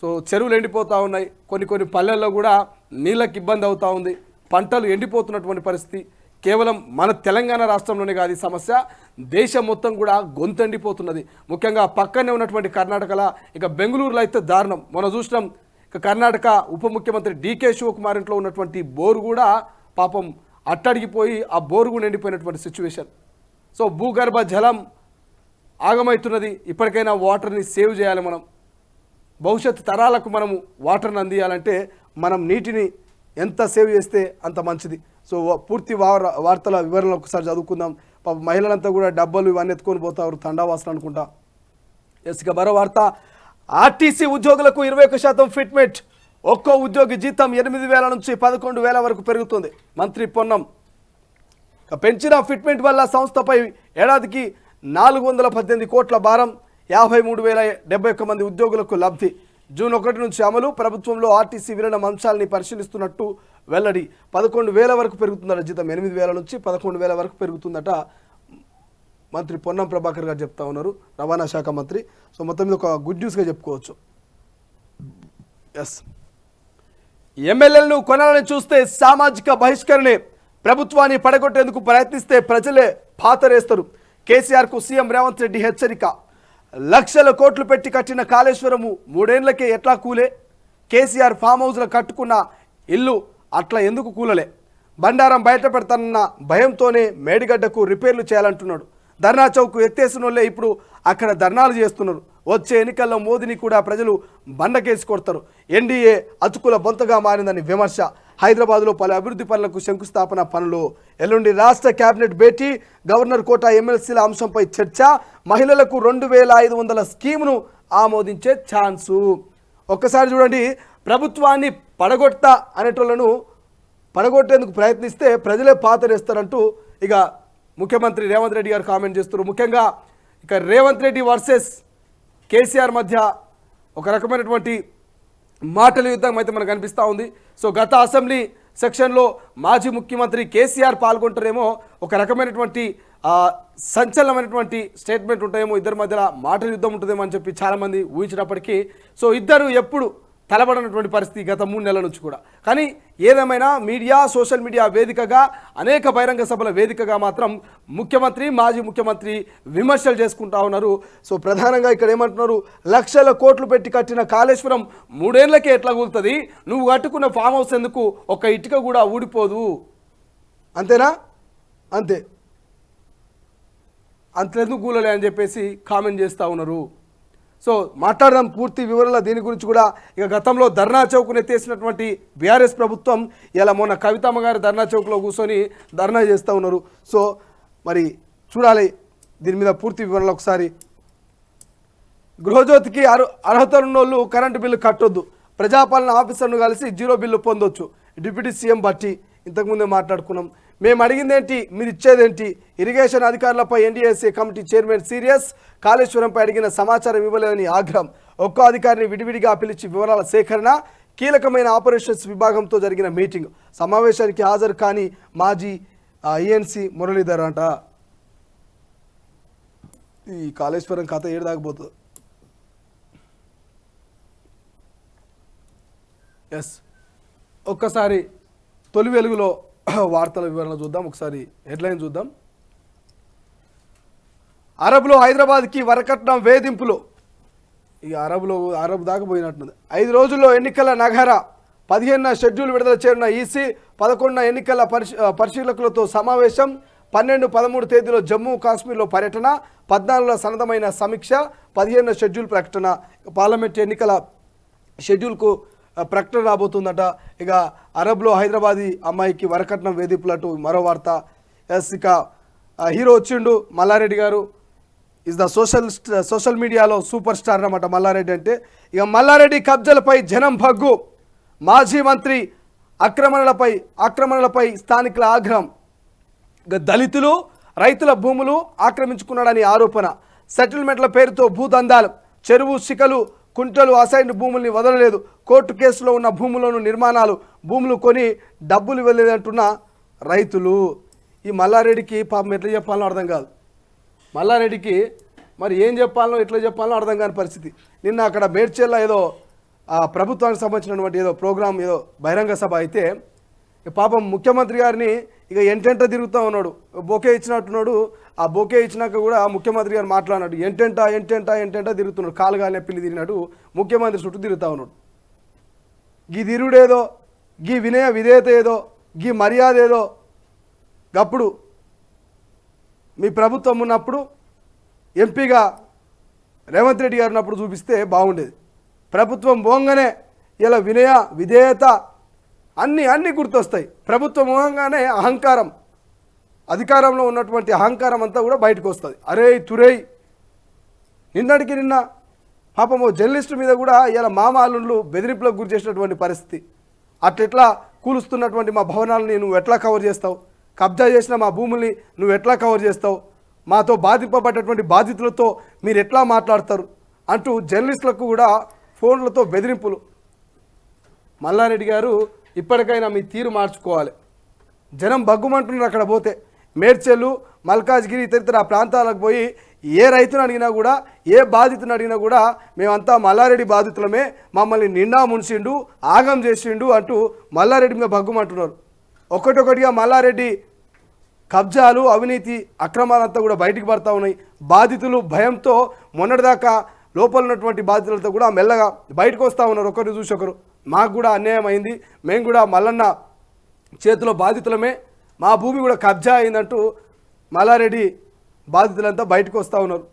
సో చెరువులు ఎండిపోతూ ఉన్నాయి, కొన్ని పల్లెల్లో కూడా నీళ్ళకి ఇబ్బంది అవుతూ ఉంది, పంటలు ఎండిపోతున్నటువంటి పరిస్థితి. కేవలం మన తెలంగాణ రాష్ట్రంలోనే కాదు ఈ సమస్య, దేశం మొత్తం కూడా గొంతెండిపోతున్నది. ముఖ్యంగా పక్కనే ఉన్నటువంటి కర్ణాటకలో, ఇక బెంగళూరులో అయితే దారుణం. మనం చూసినాం, ఇక కర్ణాటక ఉప ముఖ్యమంత్రి డీకే శివకుమార్ ఇంట్లో ఉన్నటువంటి బోరు కూడా పాపం అట్టడిగిపోయి ఆ బోరు కూడా ఎండిపోయినటువంటి సిచ్యువేషన్. సో భూగర్భ జలం ఆగమవుతున్నది. ఇప్పటికైనా వాటర్ని సేవ్ చేయాలి. మనం భవిష్యత్తు తరాలకు మనము వాటర్ని అందియాలంటే మనం నీటిని ఎంత సేవ్ చేస్తే అంత మంచిది. సో పూర్తి వార్తల వివరాలు ఒకసారి చదువుకుందాం. పాప మహిళలంతా కూడా డబ్బలు ఇవన్నీ ఎత్తుకొని పోతారు, తండావాసన అనుకుంటా. ఎస్ ఇక మరో వార్త, ఆర్టీసీ ఉద్యోగులకు 21% ఫిట్మెంట్. ఒక్కో ఉద్యోగి జీతం 8,000 నుంచి 11,000 వరకు పెరుగుతుంది. మంత్రి పొన్నం. పెంచిన ఫిట్మెంట్ వల్ల సంస్థపై ఏడాదికి 418 కోట్ల భారం, 53,071 మంది ఉద్యోగులకు లబ్ధి. జూన్ 1 నుంచి అమలు. ప్రభుత్వంలో ఆర్టీసీ విలీనం అంశాలని పరిశీలిస్తున్నట్టు వెల్లడి. 11,000 వరకు పెరుగుతుందట జీతం, 8,000 నుంచి 11,000 వరకు పెరుగుతుందట మంత్రి పొన్నం ప్రభాకర్ గారు చెప్తా ఉన్నారు, రవాణా శాఖ మంత్రి. సో మొత్తం మీద ఒక గుడ్ న్యూస్గా చెప్పుకోవచ్చు. ఎస్ ఎమ్మెల్యేలను కొనాలని చూస్తే సామాజిక బహిష్కరణే. ప్రభుత్వాన్ని పడగొట్టేందుకు ప్రయత్నిస్తే ప్రజలే పాతరేస్తారు. కేసీఆర్కు సీఎం రేవంత్ రెడ్డి హెచ్చరిక. లక్షల కోట్లు పెట్టి కట్టిన కాళేశ్వరము 3 ఏళ్లకే ఎట్లా కూలే? కేసీఆర్ ఫామ్ హౌస్లో కట్టుకున్న ఇల్లు అట్లా ఎందుకు కూలలే? బండారం బయట పెడతానన్న భయంతోనే మేడిగడ్డకు రిపేర్లు చేయాలంటున్నాడు. ధర్నా చౌక్ ఎత్తేసిన వాళ్ళే ఇప్పుడు అక్కడ ధర్నాలు చేస్తున్నారు. వచ్చే ఎన్నికల్లో మోదీని కూడా ప్రజలు బండకేసి కొడతారు. ఎన్డీఏ అతుకుల బొంతగా మారిందని విమర్శ. హైదరాబాద్లో పలు అభివృద్ధి పనులకు శంకుస్థాపన పనులు. ఎల్లుండి రాష్ట్ర కేబినెట్ భేటీ. గవర్నర్ కోట ఎమ్మెల్సీల అంశంపై చర్చ. మహిళలకు 2,500 స్కీమును ఆమోదించే ఛాన్సు. ఒక్కసారి చూడండి, ప్రభుత్వాన్ని పడగొడతా అనేటోళ్లను పడగొట్టేందుకు ప్రయత్నిస్తే ప్రజలే పాతరేస్తారంటూ ఇక ముఖ్యమంత్రి రేవంత్ రెడ్డి గారు కామెంట్ చేస్తున్నారు. ముఖ్యంగా ఇక రేవంత్ రెడ్డి వర్సెస్ కేసీఆర్ మధ్య ఒక రకమైనటువంటి మాటల యుద్ధం అయితే మనకు కనిపిస్తూ ఉంది. సో గత అసెంబ్లీ సెక్షన్లో మాజీ ముఖ్యమంత్రి కేసీఆర్ పాల్గొంటారేమో ఒక రకమైనటువంటి సంచలనమైనటువంటి స్టేట్మెంట్ ఉంటాయేమో, ఇద్దరి మధ్యలో మాటల యుద్ధం ఉంటుందేమో అని చెప్పి చాలామంది ఊహించినప్పటికీ సో ఇద్దరు ఎప్పుడు తలబడినటువంటి పరిస్థితి గత 3 నెలల నుంచి కూడా. కానీ ఏదేమైనా మీడియా, సోషల్ మీడియా వేదికగా, అనేక బహిరంగ సభల వేదికగా మాత్రం ముఖ్యమంత్రి, మాజీ ముఖ్యమంత్రి విమర్శలు చేసుకుంటా ఉన్నారు. సో ప్రధానంగా ఇక్కడ ఏమంటున్నారు, లక్షల కోట్లు పెట్టి కట్టిన కాళేశ్వరం 3 ఏళ్లకే ఎట్లా కూలుతుంది, నువ్వు కట్టుకున్న ఫామ్ హౌస్ ఎందుకు ఒక ఇటుక కూడా ఊడిపోదు, అంతేనా, అంతే, అంతెందుకు కూలలే అని చెప్పేసి కామెంట్ చేస్తూ ఉన్నారు. సో మాట్లాడదాం పూర్తి వివరాల దీని గురించి కూడా. ఇక గతంలో ధర్నా చౌక్ను ఎత్తేసినటువంటి బీఆర్ఎస్ ప్రభుత్వం ఇలా మొన్న కవితమ్మ గారు ధర్నా చౌక్లో కూర్చొని ధర్నా చేస్తూ ఉన్నారు. సో మరి చూడాలి దీని మీద పూర్తి వివరాలు ఒకసారి. గృహజ్యోతికి అర్హత ఉన్నోళ్ళు కరెంటు బిల్లు కట్టొద్దు, ప్రజాపాలన ఆఫీసర్ను కలిసి 0 బిల్లు పొందొచ్చు, డిప్యూటీ సీఎం భట్టి. ఇంతకుముందే మాట్లాడుకున్నాం. మేము అడిగిందేంటి, మీరు ఇచ్చేదేంటి? ఇరిగేషన్ అధికారులపై ఎన్డీఎస్ఏ కమిటీ చైర్మన్ సీరియస్, కాళేశ్వరంపై అడిగిన సమాచారం ఇవ్వలేదని ఆగ్రహం. ఒక్కో అధికారిని విడివిడిగా పిలిచి వివరాల సేకరణ. కీలకమైన ఆపరేషన్స్ విభాగంతో జరిగిన మీటింగ్. సమావేశానికి హాజరు కాని మాజీ ఈఎన్సీ మురళీధర్ అంట. ఈ కాళేశ్వరం కథ ఏడు దాకపోతుంది. ఎస్, ఒక్కసారి తొలి వెలుగులో వార్తల వివరణ చూద్దాం. ఒకసారి హెడ్లైన్ చూద్దాం. అరబ్లో హైదరాబాద్కి వరకట్నం వేధింపులు. ఇక అరబ్ దాకా పోయినట్టున్నది. 5 రోజుల్లో ఎన్నికల నగర. 15న షెడ్యూల్ విడుదల చేరిన ఈసీ. 11న ఎన్నికల పరిశీలకులతో సమావేశం. 12, 13 తేదీలో జమ్మూ కాశ్మీర్లో పర్యటన. 14లో సన్నద్ధమైన సమీక్ష. 15న షెడ్యూల్ ప్రకటన. పార్లమెంట్ ఎన్నికల షెడ్యూల్కు ప్రకటన రాబోతుందట. ఇక అరబ్లో హైదరాబాదీ అమ్మాయికి వరకట్నం వేధింపులటు మరో వార్త. ఎస్, ఇక హీరో వచ్చిండు మల్లారెడ్డి గారు. ఇస్ ద సోషల్ మీడియాలో సూపర్ స్టార్ అన్నమాట మల్లారెడ్డి అంటే. ఇక మల్లారెడ్డి కబ్జాలపై జనం భగ్గు. మాజీ మంత్రి ఆక్రమణలపై స్థానికుల ఆగ్రహం. ఇక దళితులు, రైతుల భూములు ఆక్రమించుకున్నాడని ఆరోపణ. సెటిల్మెంట్ల పేరుతో భూదందాలు. చెరువు, శిఖలు, కుంటలు, అసైన్డ్ భూముల్ని వదలలేదు. కోర్టు కేసులో ఉన్న భూములను నిర్మాణాలు, భూములు కొని డబ్బులు ఇవ్వలేదంటున్న రైతులు. ఈ మల్లారెడ్డికి పాపం ఎట్లా చెప్పాలో అర్థం కాదు. మల్లారెడ్డికి మరి ఏం చెప్పాలో ఎట్లా చెప్పాలో అర్థం కాని పరిస్థితి. నిన్న అక్కడ మేడ్చల్లో ఏదో ప్రభుత్వానికి సంబంధించినటువంటి ఏదో ప్రోగ్రాం, ఏదో బహిరంగ సభ అయితే పాపం ముఖ్యమంత్రి గారిని ఇక ఎంటెంట తిరుగుతూ ఉన్నాడు. బొకే ఇచ్చినట్టున్నాడు. ఆ బొకే ఇచ్చినాక కూడా ముఖ్యమంత్రి గారు మాట్లాడినాడు. ఎంటెంట తిరుగుతున్నాడు. కాలుగానే పిల్లి తిరిగినట్టు ముఖ్యమంత్రి చుట్టూ తిరుగుతూ ఉన్నాడు. గీ తిరుగుడేదో, గీ వినయ విధేయత ఏదో, గీ మర్యాద ఏదో గప్పుడు మీ ప్రభుత్వం ఉన్నప్పుడు ఎంపీగా రేవంత్ రెడ్డి గారు ఉన్నప్పుడు చూపిస్తే బాగుండేది. ప్రభుత్వం పోగానే ఇలా వినయ విధేయత అన్నీ గుర్తొస్తాయి. ప్రభుత్వం పోగానే అహంకారం, అధికారంలో ఉన్నటువంటి అహంకారం అంతా కూడా బయటకు వస్తుంది. అరే తురేయ్, నిన్నటికి నిన్న పాపం జర్నలిస్టు మీద కూడా ఇలా మామాలు బెదిరింపులకు గురి చేసినటువంటి పరిస్థితి. అట్లా కూలుస్తున్నటువంటి మా భవనాలని నువ్వు ఎట్లా కవర్ చేస్తావు, కబ్జా చేసిన మా భూముల్ని నువ్వు ఎట్లా కవర్ చేస్తావు, మాతో బాధింపబడ్డటువంటి బాధితులతో మీరు ఎట్లా మాట్లాడతారు అంటూ జర్నలిస్టులకు కూడా ఫోన్లతో బెదిరింపులు. మల్లారెడ్డి గారు ఇప్పటికైనా మీ తీరు మార్చుకోవాలి. జనం బగ్గుమంటున్నారు అక్కడ పోతే. మేడ్చెలు, మల్కాజ్గిరి ఇతర ప్రాంతాలకు పోయి ఏ రైతుని అడిగినా కూడా, ఏ బాధితుని అడిగినా కూడా మేమంతా మల్లారెడ్డి బాధితులమే, మమ్మల్ని నిండా ముంచిండు, ఆగం చేసిండు అంటూ మల్లారెడ్డి మీద బగ్గుమంటున్నారు. ఒకటొకటిగా మల్లారెడ్డి కబ్జాలు, అవినీతి, అక్రమాలంతా కూడా బయటికి పడతా ఉన్నాయి. బాధితులు భయంతో మొన్నటిదాకా లోపల ఉన్నటువంటి బాధితులతో కూడా మెల్లగా బయటకు వస్తూ ఉన్నారు. ఒకరిని చూసి ఒకరు, మాకు కూడా అన్యాయం అయింది, మేము కూడా మల్లన్న చేతిలో బాధితులమే, మా భూమి కూడా కబ్జా అయిందంటూ మల్లారెడ్డి బాధితులంతా బయటకు వస్తూ ఉన్నారు.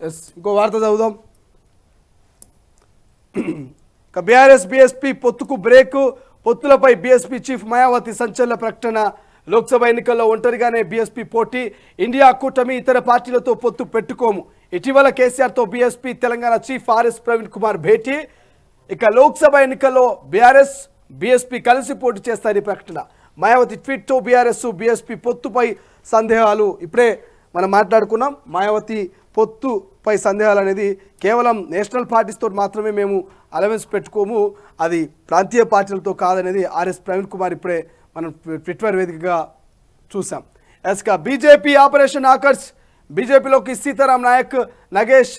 ఎస్, ఇంకో వార్త చదువుదాం. బీఆర్ఎస్ బీఎస్పీ పొత్తుకు బ్రేకు. పొత్తులపై బీఎస్పీ చీఫ్ మాయావతి సంచలన ప్రకటన. లోక్సభ ఎన్నికల్లో ఒంటరిగానే బీఎస్పీ పోటీ. ఇండియా కూటమి ఇతర పార్టీలతో పొత్తు పెట్టుకోము. ఇటీవల కేసీఆర్తో BSP Telangana chief RS Praveen Kumar భేటీ. ఇక లోక్సభ ఎన్నికల్లో బీఆర్ఎస్ బీఎస్పీ కలిసి పోటీ చేస్తారని ప్రకటన. మాయావతి ట్వీట్తో బీఆర్ఎస్ బీఎస్పీ పొత్తుపై సందేహాలు. ఇప్పుడే మనం మాట్లాడుకున్నాం. మాయావతి పొత్తుపై సందేహాలు అనేది కేవలం నేషనల్ పార్టీస్తో మాత్రమే మేము అలవెన్స్ పెట్టుకోము, అది ప్రాంతీయ పార్టీలతో కాదనేది ఆర్ఎస్ ప్రవీణ్ కుమార్ ఇప్పుడే మనం ట్విట్టర్ వేదికగా చూసాం. ఎస్కా బీజేపీ ఆపరేషన్ ఆకర్ష్, బీజేపీలోకి సీతారాం నాయక్, నగేష్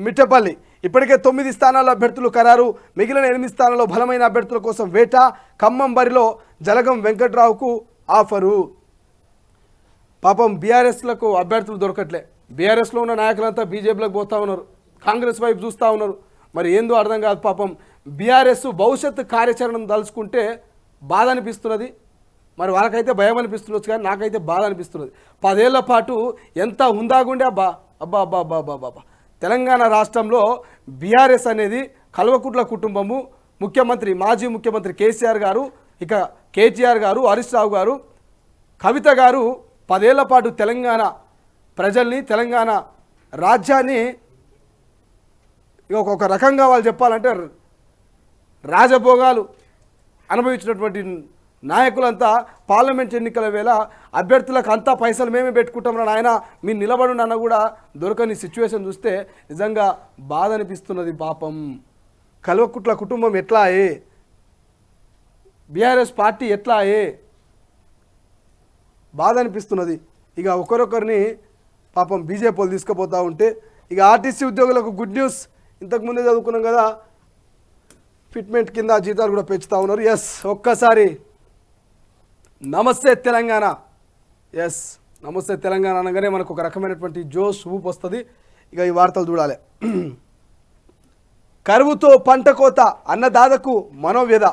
మిట్టపల్లి. ఇప్పటికే 9 స్థానాల్లో అభ్యర్థులు ఖరారు, మిగిలిన 8 స్థానాల్లో బలమైన అభ్యర్థుల కోసం వేట. ఖమ్మం బరిలో జలగం వెంకట్రావుకు ఆఫరు. పాపం బీఆర్ఎస్లకు అభ్యర్థులు దొరకట్లే, బీఆర్ఎస్లో ఉన్న నాయకులంతా బీజేపీలోకి పోతా ఉన్నారు, కాంగ్రెస్ వైపు చూస్తూ ఉన్నారు. మరి ఏందో అర్థం కాదు. పాపం బీఆర్ఎస్ భవిష్యత్తు కార్యాచరణను తలుచుకుంటే బాధ అనిపిస్తున్నది. మరి వాళ్ళకైతే భయం అనిపిస్తుండొచ్చు, కానీ నాకైతే బాధ అనిపిస్తున్నది. 10 ఏళ్ల పాటు ఎంత హుందాగుండే అబ్బా అబ్బా అబ్బా అబ్బా అబ్బా అబ్బా. తెలంగాణ రాష్ట్రంలో బీఆర్ఎస్ అనేది కల్వకుట్ల కుటుంబము, ముఖ్యమంత్రి మాజీ ముఖ్యమంత్రి కేసీఆర్ గారు, ఇక కేటీఆర్ గారు, హరీష్ రావు గారు, కవిత గారు 10 ఏళ్ల పాటు తెలంగాణ ప్రజల్ని, తెలంగాణ రాజ్యాన్ని ఒక రకంగా వాళ్ళు చెప్పాలంటే రాజభోగాలు అనుభవించినటువంటి నాయకులంతా పార్లమెంట్ ఎన్నికల వేళ అభ్యర్థులకు అంతా పైసలు మేమే పెట్టుకుంటాం ఆయన మీరు నిలబడునన్న కూడా దొరకని సిచ్యువేషన్ చూస్తే నిజంగా బాధ అనిపిస్తున్నది. పాపం కల్వకుట్ల కుటుంబం ఎట్లా బీఆర్ఎస్ పార్టీ ఎట్లా బాధ అనిపిస్తున్నది. ఇక ఒకరొకరిని పాపం బీజేపీ వాళ్ళు తీసుకుపోతూ ఉంటే, ఇక ఆర్టీసీ ఉద్యోగులకు గుడ్ న్యూస్. ఇంతకుముందే చదువుకున్నాం కదా, ఫిట్మెంట్ కింద జీతాలు కూడా పెంచుతూ ఉన్నారు. ఎస్, ఒక్కసారి నమస్తే తెలంగాణ, ఎస్ నమస్తే తెలంగాణ అనగానే మనకు ఒక రకమైనటువంటి జోష్ ఊపు వస్తుంది. ఇక ఈ వార్తలు చూడాలి. కరువుతో పంట కోత, అన్నదాతకు మనోవ్యధ.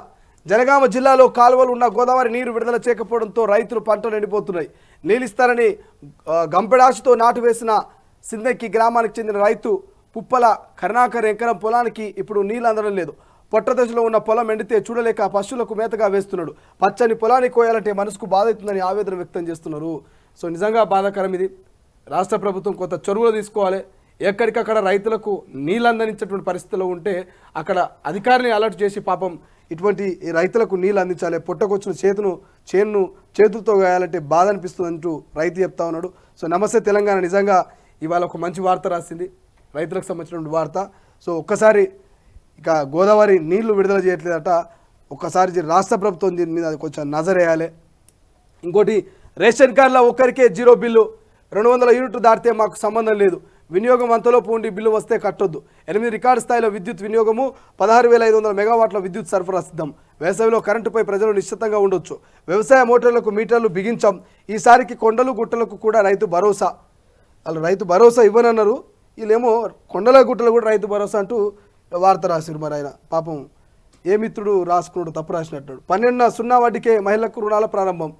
జనగామ జిల్లాలో కాలువలు ఉన్న గోదావరి నీరు విడుదల చేయకపోవడంతో రైతులు పంటలు ఎండిపోతున్నాయి. నీళ్ళిస్తారని గంపెడాశతో నాటు వేసిన సిందెక్కి గ్రామానికి చెందిన రైతు పుప్పల కరుణాకర్ ఎకరం పొలానికి ఇప్పుడు నీళ్ళు అందడం లేదు. పొట్ట దశలో ఉన్న పొలం ఎండితే చూడలేక పశువులకు మేతగా వేస్తున్నాడు. పచ్చని పొలాన్ని కోయాలంటే మనసుకు బాధ అవుతుందని ఆవేదన వ్యక్తం చేస్తున్నారు. సో నిజంగా బాధాకరం ఇది. రాష్ట్ర ప్రభుత్వం కొంత చొరవలు తీసుకోవాలి. ఎక్కడికక్కడ రైతులకు నీళ్ళు అందించేటువంటి పరిస్థితిలో ఉంటే అక్కడ అధికారిని అలర్ట్ చేసి పాపం ఇటువంటి రైతులకు నీళ్ళు అందించాలి. పొట్టకొచ్చిన చేనును చేతులతో వేయాలంటే బాధ అనిపిస్తుంది అంటూ రైతు చెప్తా ఉన్నాడు. సో నమస్తే తెలంగాణ నిజంగా ఇవాళ ఒక మంచి వార్త రాసింది, రైతులకు సంబంధించినటువంటి వార్త. సో ఒక్కసారి ఇక గోదావరి నీళ్లు విడుదల చేయట్లేదట, ఒక్కసారి రాష్ట్ర ప్రభుత్వం దీని మీద కొంచెం నజరేయాలి. ఇంకోటి, రేషన్ కార్డులో ఒక్కరికే 0 బిల్లు, 200 యూనిట్లు దాటితే మాకు సంబంధం లేదు, వినియోగం అంతలోపు ఉండి బిల్లు వస్తే కట్టొద్దు. 8 రికార్డు స్థాయిలో విద్యుత్ వినియోగము, 16,500 మెగావాట్ల విద్యుత్ సరఫరా సిద్ధం. వేసవిలో కరెంటుపై ప్రజలు నిశ్చితంగా ఉండొచ్చు. వ్యవసాయ మోటార్లకు మీటర్లు బిగించాం. ఈసారికి కొండలు గుట్టలకు కూడా రైతు భరోసా. వాళ్ళు రైతు భరోసా ఇవ్వనన్నారు, వీళ్ళేమో కొండల గుట్టలు కూడా రైతు భరోసా అంటూ వార్త రాశారు. మరి ఆయన పాపం ఏ మిత్రుడు రాసుకున్నాడు, తప్పు రాసినట్టు. 12.0 వడ్డీకే మహిళలకు రుణాల ప్రారంభం.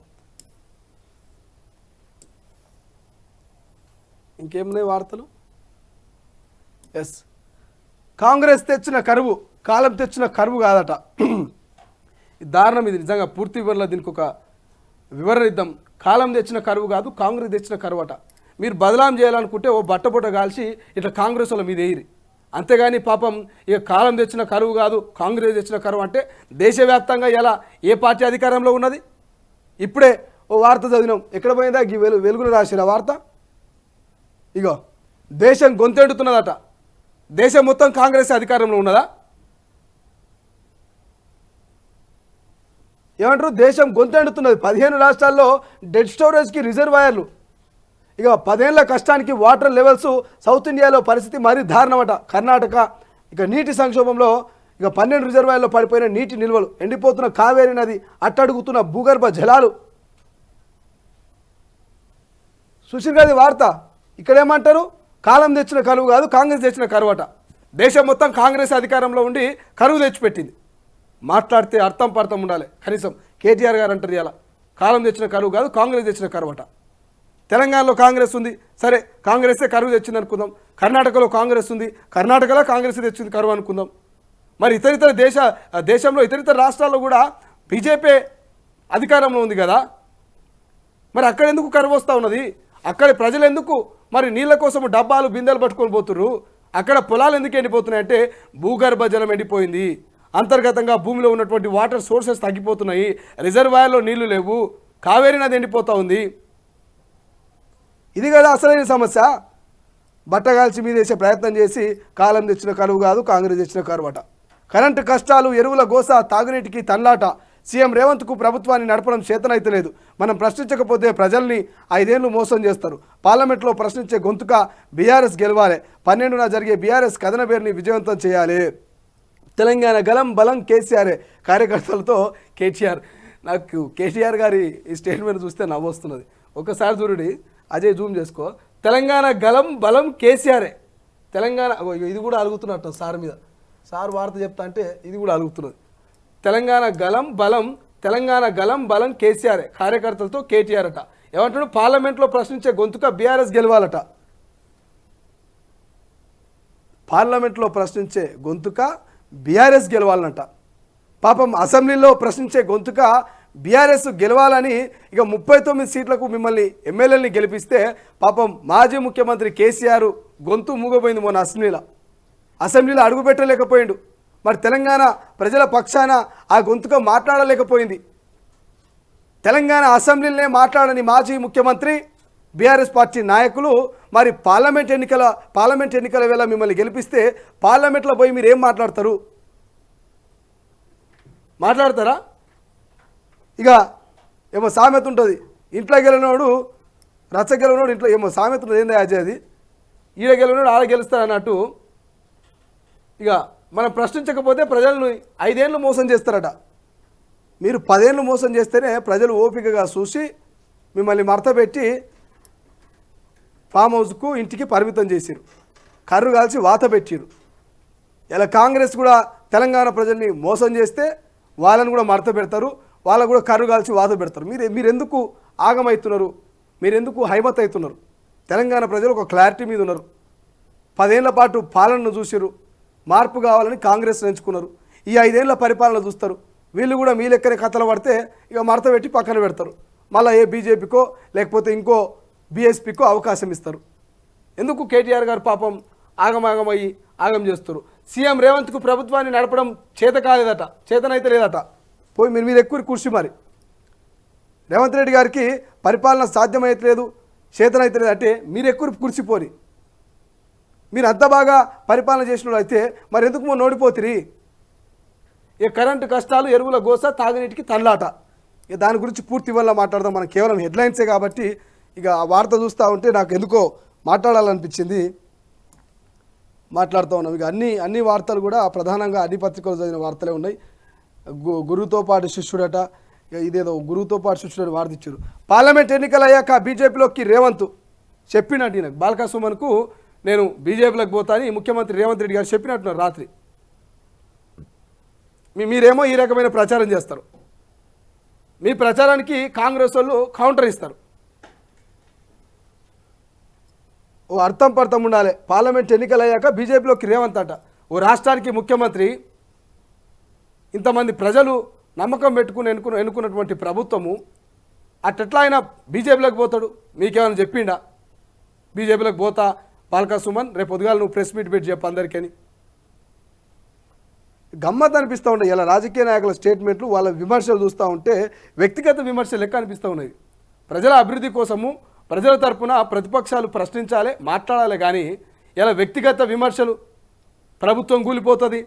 ఇంకేమున్నాయి వార్తలు? ఎస్, కాంగ్రెస్ తెచ్చిన కరువు, కాలం తెచ్చిన కరువు కాదట. దారుణం ఇది నిజంగా. పూర్తి వివరణ దీనికి ఒక వివరణ ఇద్దాం. కాలం తెచ్చిన కరువు కాదు, కాంగ్రెస్ తెచ్చిన కరువు అట. మీరు బదలాం చేయాలనుకుంటే ఓ బట్టబొట్ట కాల్చి ఇట్లా కాంగ్రెస్ వాళ్ళ మీద వేయరు. అంతేగాని పాపం ఇక కాలం తెచ్చిన కరువు కాదు, కాంగ్రెస్ తెచ్చిన కరువు అంటే దేశవ్యాప్తంగా ఎలా ఏ పార్టీ అధికారంలో ఉన్నది? ఇప్పుడే ఓ వార్త చదివినాం, ఎక్కడ పోయిందా? వెలుగులు రాసిన వార్త. ఇగో దేశం గొంతెడుతున్నదట. దేశం మొత్తం కాంగ్రెస్ అధికారంలో ఉన్నదా? ఏమంటారు? దేశం గొంతెడుతున్నది. 15 రాష్ట్రాల్లో డెడ్ స్టోరేజ్కి రిజర్వాయర్లు. ఇక 10 ఏళ్ల కష్టానికి వాటర్ లెవెల్స్ సౌత్ ఇండియాలో పరిస్థితి మరీ దారుణమట. కర్ణాటక ఇక నీటి సంక్షోభంలో ఇక 12 రిజర్వాయర్లో పడిపోయిన నీటి నిల్వలు, ఎండిపోతున్న కావేరీ నది, అట్టడుగుతున్న భూగర్భ జలాలు. సుశీల్ గారి వార్త. ఇక్కడ ఏమంటారు? కాలం తెచ్చిన కరువు కాదు, కాంగ్రెస్ తెచ్చిన కరువు అట. దేశం మొత్తం కాంగ్రెస్ అధికారంలో ఉండి కరువు తెచ్చిపెట్టింది. మాట్లాడితే అర్థం పర్థం ఉండాలి. కనీసం కేటీఆర్ గారు అంటారు ఇలా కాలం తెచ్చిన కరువు కాదు, కాంగ్రెస్ తెచ్చిన కరువు అట. తెలంగాణలో కాంగ్రెస్ ఉంది, సరే కాంగ్రెసే కరువు తెచ్చింది అనుకుందాం. కర్ణాటకలో కాంగ్రెస్ ఉంది, కర్ణాటకలో కాంగ్రెస్ తెచ్చింది కరువు అనుకుందాం. మరి ఇతరితర దేశంలో ఇతరితర రాష్ట్రాల్లో కూడా బీజేపీ అధికారంలో ఉంది కదా, మరి అక్కడ ఎందుకు కరువు వస్తూ ఉన్నది? అక్కడ ప్రజలు ఎందుకు మరి నీళ్ళ కోసం డబ్బాలు బిందెలు పట్టుకొని పోతున్నారు? అక్కడ పొలాలు ఎందుకు ఎండిపోతున్నాయంటే భూగర్భ జలం ఎండిపోయింది, అంతర్గతంగా భూమిలో ఉన్నటువంటి వాటర్ సోర్సెస్ తగ్గిపోతున్నాయి, రిజర్వాయర్లో నీళ్లు లేవు, కావేరీ నది ఎండిపోతూ ఉంది. ఇది కదా అసలైన సమస్య. బట్టగాల్చి మీదేసే ప్రయత్నం చేసి కాలం తెచ్చిన కరువు కాదు, కాంగ్రెస్ తెచ్చిన కరువట. కరెంటు కష్టాలు, ఎరువుల గోస, తాగునీటికి తన్లాట. సీఎం రేవంత్కు ప్రభుత్వాన్ని నడపడం చేతనైతలేదు. మనం ప్రశ్నించకపోతే ప్రజల్ని 5 ఏళ్లు మోసం చేస్తారు. పార్లమెంట్లో ప్రశ్నించే గొంతుక బీఆర్ఎస్ గెలవాలి. 12న జరిగే బీఆర్ఎస్ కథన పేరుని విజయవంతం చేయాలి. తెలంగాణ గలం బలం కేసీఆర్ కార్యకర్తలతో కేటీఆర్. నాకు కేటీఆర్ గారి ఈ స్టేట్మెంట్ చూస్తే నవ్వొస్తున్నది. ఒకసారి చూడండి, అజయ్ జూమ్ చేసుకో. తెలంగాణ గలం బలం కేసీఆరే. తెలంగాణ ఇది కూడా అలుగుతున్నట్టు సార్ మీద. సార్ వార్త చెప్తా అంటే ఇది కూడా అలుగుతున్నది. తెలంగాణ గలం బలం కేసీఆర్ కార్యకర్తలతో కేటీఆర్ అట. ఏమంటాడు? పార్లమెంట్లో ప్రశ్నించే గొంతుక బీఆర్ఎస్ గెలవాలట. పార్లమెంట్లో ప్రశ్నించే గొంతుక బీఆర్ఎస్ గెలవాలన్నట. పాపం అసెంబ్లీలో ప్రశ్నించే గొంతుక బీఆర్ఎస్ గెలవాలని ఇక 39 సీట్లకు మిమ్మల్ని ఎమ్మెల్యేలని గెలిపిస్తే పాపం మాజీ ముఖ్యమంత్రి కేసీఆర్ గొంతు మూగపోయింది. మొన్న అసెంబ్లీలో అడుగు పెట్టలేకపోయిండు. మరి తెలంగాణ ప్రజల పక్షాన ఆ గొంతుక మాట్లాడలేకపోయింది. తెలంగాణ అసెంబ్లీలోనే మాట్లాడని మాజీ ముఖ్యమంత్రి, బీఆర్ఎస్ పార్టీ నాయకులు మరి పార్లమెంట్ ఎన్నికల వేళ మిమ్మల్ని గెలిపిస్తే పార్లమెంట్లో పోయి మీరు ఏం మాట్లాడతారు? మాట్లాడతారా? ఇక ఏమో సామెత ఉంటుంది, ఇంట్లో గెలినోడు రచ్చ గెలినోడు ఇంట్లో ఏమో సామెత ఉంటుంది. ఏంది అజయ్ అది? ఈడ గెలినోడు ఆడ గెలుస్తాడు అన్నట్టు. ఇక మనం ప్రశ్నించకపోతే ప్రజలను 5 ఏళ్ళు మోసం చేస్తారట. మీరు 10 ఏళ్ళు మోసం చేస్తేనే ప్రజలు ఓపికగా చూసి మిమ్మల్ని మడతపెట్టి ఫామ్ హౌస్కు ఇంటికి పరిమితం చేసిరు, కర్రు కాల్చి వాత పెట్టిరు. ఇలా కాంగ్రెస్ కూడా తెలంగాణ ప్రజల్ని మోసం చేస్తే వాళ్ళని కూడా మడత పెడతారు, వాళ్ళకు కూడా కర్రు కాల్చి వాత పెడతారు. మీరెందుకు ఆగమవుతున్నారు? మీరెందుకు హైమత్ అవుతున్నారు? తెలంగాణ ప్రజలు ఒక క్లారిటీ మీద ఉన్నారు. 10 ఏళ్ల పాటు పాలనను చూసిరు, మార్పు కావాలని కాంగ్రెస్ ఎంచుకున్నారు. ఈ 5 ఏళ్ల పరిపాలన చూస్తారు. వీళ్ళు కూడా మీ లెక్కనే కథలు పడితే ఇక మడత పెట్టి పక్కన పెడతారు. మళ్ళీ ఏ బీజేపీకో లేకపోతే ఇంకో బీఎస్పీకో అవకాశం ఇస్తారు. ఎందుకు? కేటీఆర్ గారు పాపం ఆగమాగమయ్యి ఆగం చేస్తారు. సీఎం రేవంత్కు ప్రభుత్వాన్ని నడపడం చేతనైతే లేదట. పోయి మీరు ఎక్కువ కూర్చి మరి రేవంత్ రెడ్డి గారికి పరిపాలన సాధ్యమైతలేదు, చేతనైతే లేదు అంటే మీరు ఎక్కువ కూర్చిపోని. మీరు అంత బాగా పరిపాలన చేసిన అయితే మరి ఎందుకు నోడిపోతిరి? ఇక కరెంటు కష్టాలు, ఎరువుల గోస, తాగునీటికి తన్లాట. ఇక దాని గురించి పూర్తి వల్ల మాట్లాడదాం. మనం కేవలం హెడ్లైన్సే కాబట్టి ఇక ఆ వార్త చూస్తూ ఉంటే నాకు ఎందుకో మాట్లాడాలనిపించింది, మాట్లాడుతూ ఉన్నాం. ఇక అన్ని వార్తలు కూడా ప్రధానంగా అన్ని పత్రికలు చదివిన వార్తలే ఉన్నాయి. గురువుతో పాటు శిష్యుడట, ఇక ఇదేదో గురువుతో పాటు శిష్యుడని వార్త ఇచ్చారు. పార్లమెంట్ ఎన్నికలు అయ్యాక బీజేపీలోకి రేవంత్ చెప్పినట్టు నాకు బాల్కా సుమన్కు నేను బీజేపీలోకి పోతా అని ముఖ్యమంత్రి రేవంత్ రెడ్డి గారు చెప్పినట్టున్నారు రాత్రి. మీరేమో ఈ రకమైన ప్రచారం చేస్తారు. మీ ప్రచారానికి కాంగ్రెస్ వాళ్ళు కౌంటర్ ఇస్తారు. ఓ అర్థం పర్థం ఉండాలి. పార్లమెంట్ ఎన్నికలు అయ్యాక బీజేపీలోకి రేవంత్ అట. ఓ రాష్ట్రానికి ముఖ్యమంత్రి, ఇంతమంది ప్రజలు నమ్మకం పెట్టుకుని ఎన్నుకున్నటువంటి ప్రభుత్వము అట్లా అయినా బీజేపీలోకి పోతాడు? మీకేమైనా చెప్పిండా? బీజేపీలోకి పోతా బాల్కా సుమన్, రేపు పొద్దుగాల నువ్వు ప్రెస్ మీట్ పెట్టి చెప్పు అందరికని. గమ్మత్ అనిపిస్తూ ఉంటాయి ఇలా రాజకీయ నాయకుల స్టేట్మెంట్లు, వాళ్ళ విమర్శలు చూస్తూ ఉంటే వ్యక్తిగత విమర్శలు లెక్క అనిపిస్తూ ఉన్నాయి. ప్రజల అభివృద్ధి కోసము ప్రజల తరపున ప్రతిపక్షాలు ప్రశ్నించాలి, మాట్లాడాలి. కానీ ఇలా వ్యక్తిగత విమర్శలు, ప్రభుత్వం కూలిపోతుంది,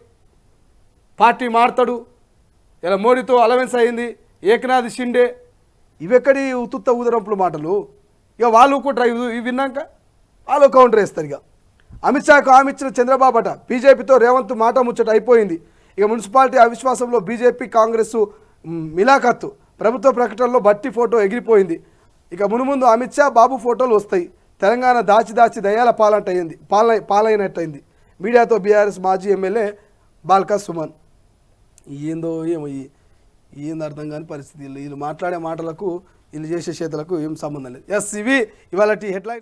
పార్టీ మారుతాడు, ఇలా మోడీతో అలవెన్స్ అయింది, ఏకనాథ్ షిండే, ఇవెక్కడి ఉత్తుత్త ఊదరంపుల మాటలు. ఇక వాళ్ళు కూడా ఇవి విన్నాక వాళ్ళు కౌంటర్ వేస్తారు. ఇక అమిత్ షాకు హామీ ఇచ్చిన చంద్రబాబు అట. బీజేపీతో రేవంత్ మాట ముచ్చట అయిపోయింది. ఇక మున్సిపాలిటీ అవిశ్వాసంలో బీజేపీ కాంగ్రెస్ మిలాఖత్తు. ప్రభుత్వ ప్రకటనలో బట్టి ఫోటో ఎగిరిపోయింది. ఇక మునుముందు అమిత్ షా బాబు ఫోటోలు వస్తాయి. తెలంగాణ దాచి దయాల పాలైనట్టయింది. మీడియాతో బీఆర్ఎస్ మాజీ ఎమ్మెల్యే బాల్కా సుమన్. ఏందో ఏమో ఏందో అర్థం కాని పరిస్థితి. వీళ్ళు మాట్లాడే మాటలకు వీళ్ళు చేసే చేతులకు ఏం సంబంధం లేదు. ఇవి ఇవాళ హెడ్లైన్.